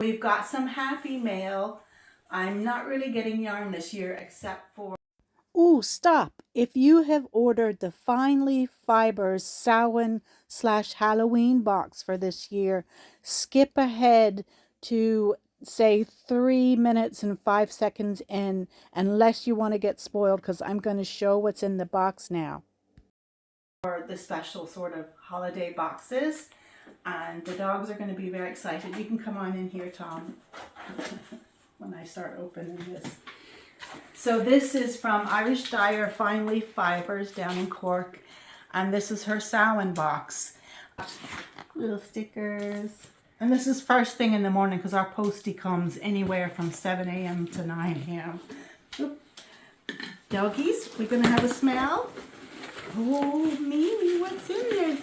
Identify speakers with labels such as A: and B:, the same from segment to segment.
A: We've got some happy mail. I'm not really getting yarn this year except for... Oh, stop. If you have ordered the Fine Leaf Fibres Samhain/Halloween box for this year, skip ahead to say 3 minutes and 5 seconds in, unless you want to get spoiled, because I'm going to show what's in the box now. For the special sort of holiday boxes, and the dogs are going to be very excited. You can come on in here, Tom, when I start opening this. So this is from Irish Dyer Fine Leaf Fibres down in Cork, and this is her Samhain box. Little stickers. And this is first thing in the morning because our postie comes anywhere from 7 a.m. to 9 a.m. Doggies, we're going to have a smell. Oh, Mimi, what's in there?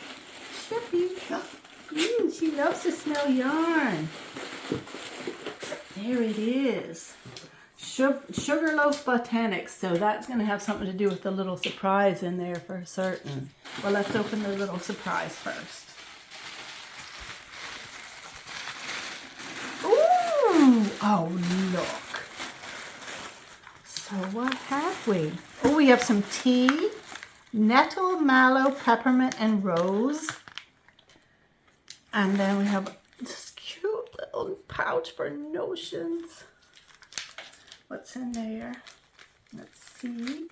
A: Shippy. She loves to smell yarn. There it is. Sugarloaf Botanics. So that's going to have something to do with the little surprise in there for certain. Well, let's open the little surprise first. Ooh! Oh, look. So what have we? Oh, we have some tea. Nettle, mallow, peppermint, and rose. And then we have this cute little pouch for notions. What's in there? Let's see.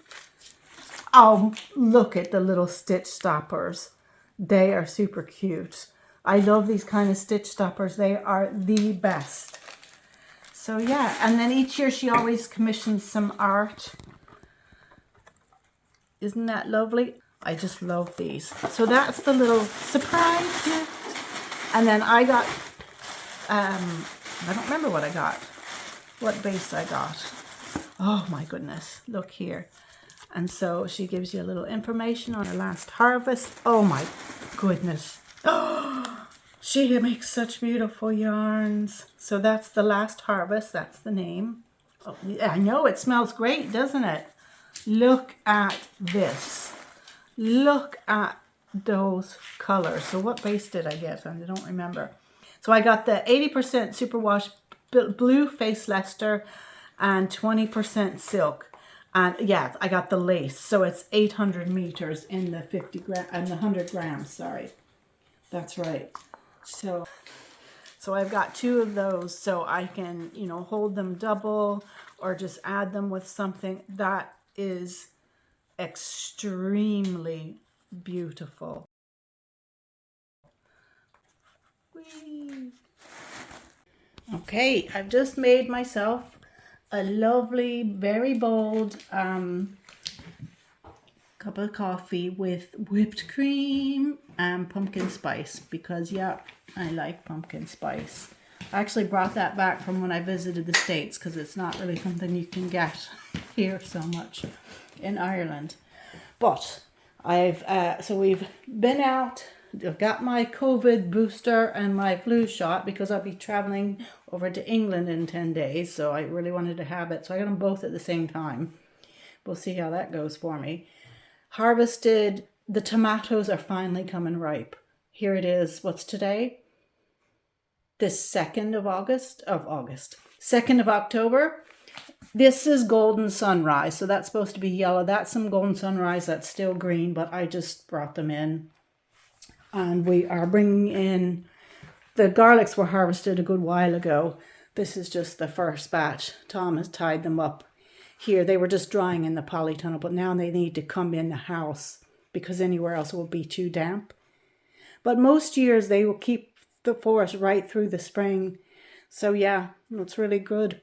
A: Oh, look at the little stitch stoppers. They are super cute. I love these kind of stitch stoppers. They are the best. So yeah, and then each year she always commissions some art. Isn't that lovely? I just love these. So that's the little surprise gift. And then I got, I don't remember what I got. What base I got. Oh my goodness, look here. And so she gives you a little information on her last harvest. Oh my goodness. Oh, she makes such beautiful yarns. So that's the last harvest, that's the name. Oh, I know, it smells great, doesn't it? Look at this. Look at those colors. So what base did I get? I don't remember. So I got the 80% superwash blue face Leicester and 20% silk. And yeah, I got the lace. So it's 800 meters in the 50 gram and the 100 grams, sorry. That's right. So I've got 2 of those, so I can, you know, hold them double or just add them with something. That is extremely beautiful. Whee! Okay, I've just made myself a lovely, very bold cup of coffee with whipped cream and pumpkin spice because, yeah, I like pumpkin spice. I actually brought that back from when I visited the States because it's not really something you can get here so much in Ireland. But so we've been out. I've got my COVID booster and my flu shot because I'll be traveling over to England in 10 days. So I really wanted to have it. So I got them both at the same time. We'll see how that goes for me. Harvested. The tomatoes are finally coming ripe. Here it is. What's today? The 2nd of October. This is Golden Sunrise. So that's supposed to be yellow. That's some Golden Sunrise. That's still green, but I just brought them in. And we are bringing in, the garlics were harvested a good while ago. This is just the first batch. Tom has tied them up here. They were just drying in the polytunnel, but now they need to come in the house because anywhere else it will be too damp. But most years they will keep the forest right through the spring. So yeah, it's really good.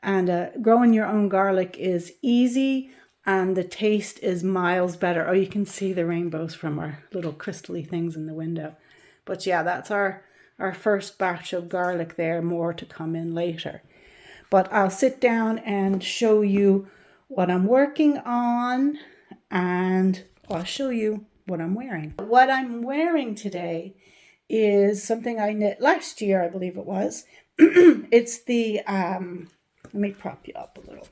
A: And growing your own garlic is easy and the taste is miles better. Oh, you can see the rainbows from our little crystally things in the window. But yeah, that's our first batch of garlic there. More to come in later. But I'll sit down and show you what I'm working on and I'll show you what I'm wearing. What I'm wearing today is something I knit last year, I believe it was. It's the, let me prop you up a little.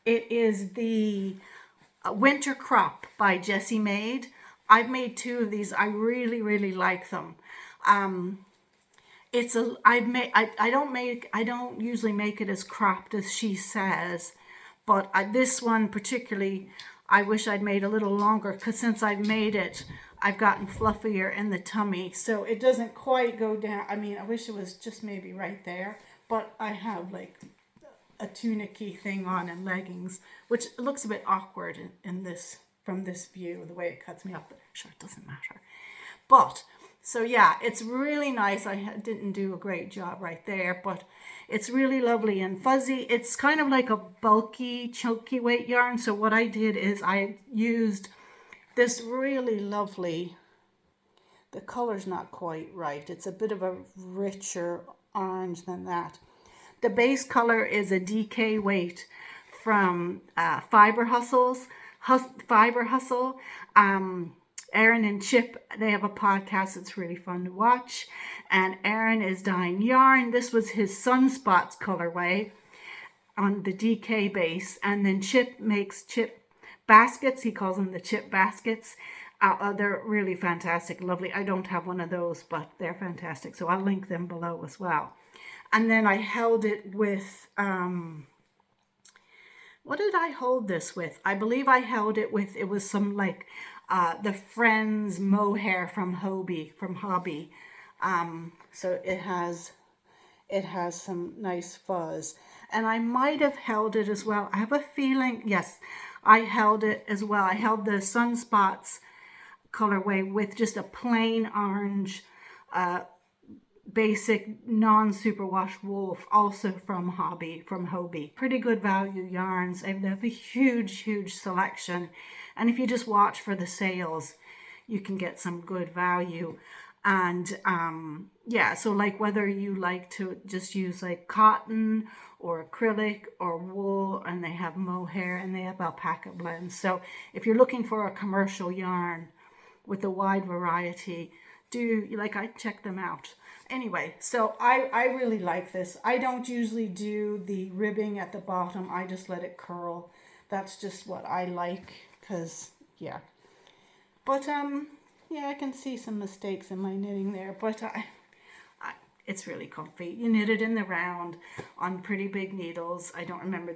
A: It is the Winter Crop by Jessie Maed. I've made 2 of these. I really, really like them. It's a I don't usually make it as cropped as she says, but this one particularly I wish I'd made a little longer, because since I've made it I've gotten fluffier in the tummy, so it doesn't quite go down. I mean, I wish it was just maybe right there, but I have like a tunicky thing on and leggings, which looks a bit awkward in this, from this view, the way it cuts me up, but sure, it doesn't matter. But so yeah, it's really nice. I didn't do a great job right there, but it's really lovely and fuzzy. It's kind of like a bulky, chunky weight yarn. So what I did is I used this really lovely, the color's not quite right. It's a bit of a richer orange than that. The base color is a DK weight from Fiber Hustle. Erin and Chip, they have a podcast that's really fun to watch. And Erin is dyeing yarn. This was his Sunspots colorway on the DK base. And then Chip makes chip baskets. He calls them the chip baskets. They're really fantastic, lovely. I don't have one of those, but they're fantastic. So I'll link them below as well. And then I held it with, what did I hold this with? I believe I held it with, it was some like the Friends mohair from Hobbii. So it has some nice fuzz. And I might have held it as well. I have a feeling, yes, I held it as well. I held the Sunspots colorway with just a plain orange basic non-superwash wool, also from Hobbii. Pretty good value yarns. They have a huge selection, and if you just watch for the sales, you can get some good value. And yeah, so like whether you like to just use like cotton or acrylic or wool, and they have mohair and they have alpaca blends. So if you're looking for a commercial yarn with a wide variety, I check them out. Anyway, so I really like this. I don't usually do the ribbing at the bottom. I just let it curl. That's just what I like, because yeah. But yeah, I can see some mistakes in my knitting there, but it's really comfy. You knit it in the round on pretty big needles. I don't remember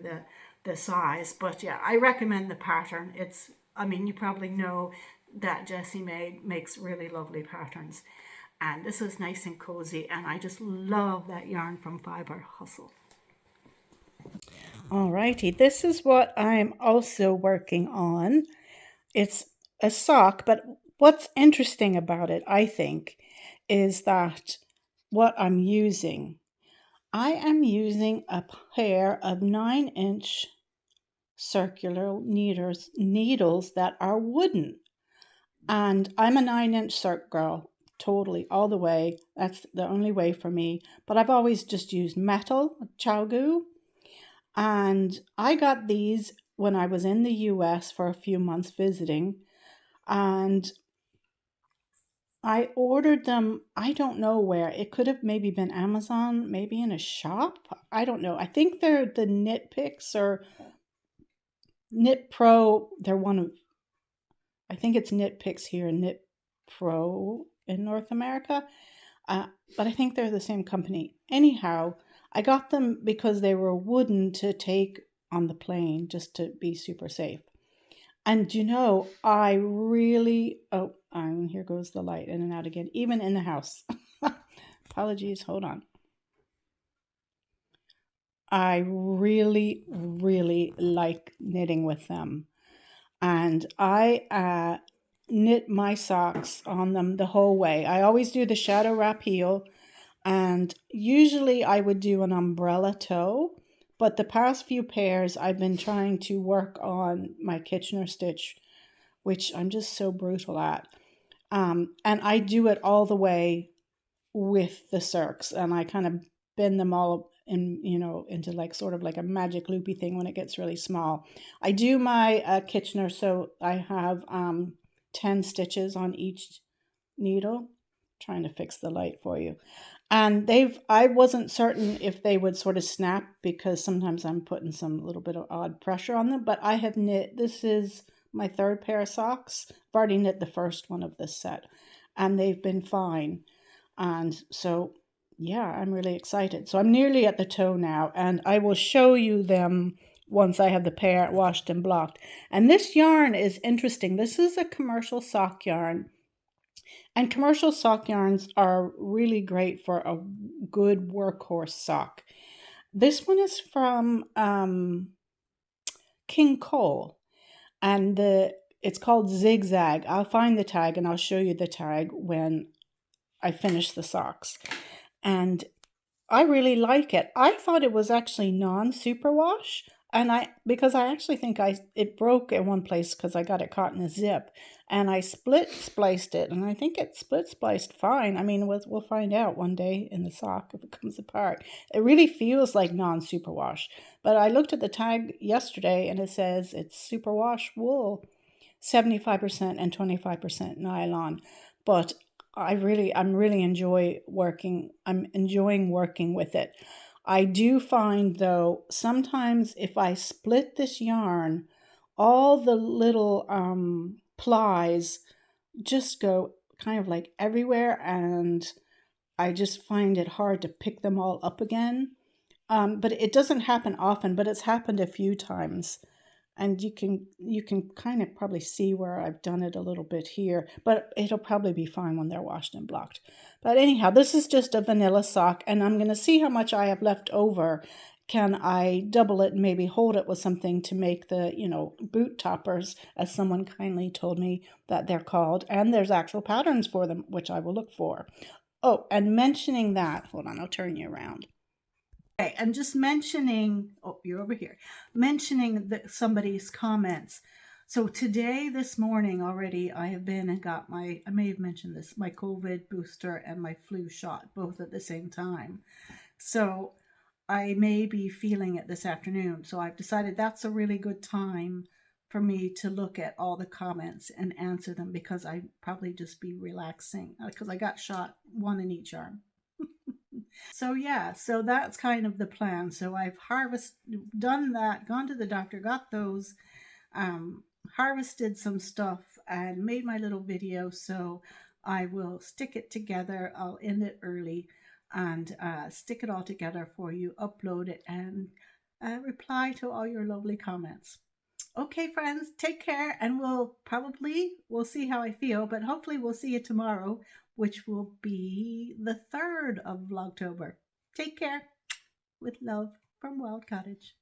A: the size, but yeah, I recommend the pattern. I mean, you probably know that Jessie Maed makes really lovely patterns. And this is nice and cozy, and I just love that yarn from Fiber Hustle. Alrighty, this is what I'm also working on. It's a sock, but what's interesting about it, I think, is that what I'm using. I am using a pair of 9-inch circular needles that are wooden. And I'm a 9-inch circ girl, totally, all the way. That's the only way for me. But I've always just used metal, Chalgu. And I got these when I was in the US for a few months visiting. And I ordered them, I don't know where. It could have maybe been Amazon, maybe in a shop. I don't know. I think they're the Knit Picks or Knit Pro. They're one of, I think it's Knit Picks here and Knit Pro in North America. But I think they're the same company. Anyhow, I got them because they were wooden to take on the plane, just to be super safe. And you know, I really, here goes the light in and out again, even in the house. Apologies, hold on. I really like knitting with them. And I knit my socks on them the whole way. I always do the shadow wrap heel, and usually I would do an umbrella toe, but the past few pairs I've been trying to work on my Kitchener stitch, which I'm just so brutal at. And I do it all the way with the circs, and I kind of bend them all in, into like sort of like a magic loopy thing when it gets really small. I do my Kitchener, so I have 10 stitches on each needle. Trying to fix the light for you. And I wasn't certain if they would sort of snap, because sometimes I'm putting some little bit of odd pressure on them, but I have knit, this is my third pair of socks. I've already knit the first one of this set, and they've been fine. And so yeah, I'm really excited. So I'm nearly at the toe now, and I will show you them once I have the pair washed and blocked. And this yarn is interesting. This is a commercial sock yarn, and commercial sock yarns are really great for a good workhorse sock. This one is from King Cole, and it's called Zigzag. I'll find the tag and I'll show you the tag when I finish the socks. And I really like it. I thought it was actually non-superwash, and because I actually think it broke in one place because I got it caught in a zip, and I spliced it, and I think it spliced fine. I mean, we'll find out one day in the sock if it comes apart. It really feels like non-superwash, but I looked at the tag yesterday and it says it's superwash wool, 75% and 25% nylon, but I'm really enjoying working with it. I do find though, sometimes if I split this yarn, all the little plies just go kind of like everywhere, and I just find it hard to pick them all up again. But it doesn't happen often, but it's happened a few times. And you can kind of probably see where I've done it a little bit here, but it'll probably be fine when they're washed and blocked. But anyhow, this is just a vanilla sock, and I'm going to see how much I have left over. Can I double it and maybe hold it with something to make the, boot toppers, as someone kindly told me that they're called, and there's actual patterns for them, which I will look for. Oh, and mentioning that, hold on, I'll turn you around. Okay, and just mentioning, oh, you're over here, mentioning somebody's comments. So today, this morning already, I have been and got I may have mentioned this, my COVID booster and my flu shot, both at the same time. So I may be feeling it this afternoon. So I've decided that's a really good time for me to look at all the comments and answer them, because I probably just be relaxing because I got shot, one in each arm. So yeah, so that's kind of the plan. So I've done that, gone to the doctor, got those, harvested some stuff, and made my little video. So I will stick it together. I'll end it early and stick it all together for you, upload it, and reply to all your lovely comments. Okay, friends, take care, and we'll see how I feel, but hopefully we'll see you tomorrow, which will be the 3rd of Vlogtober. Take care. With love from Wild Cottage.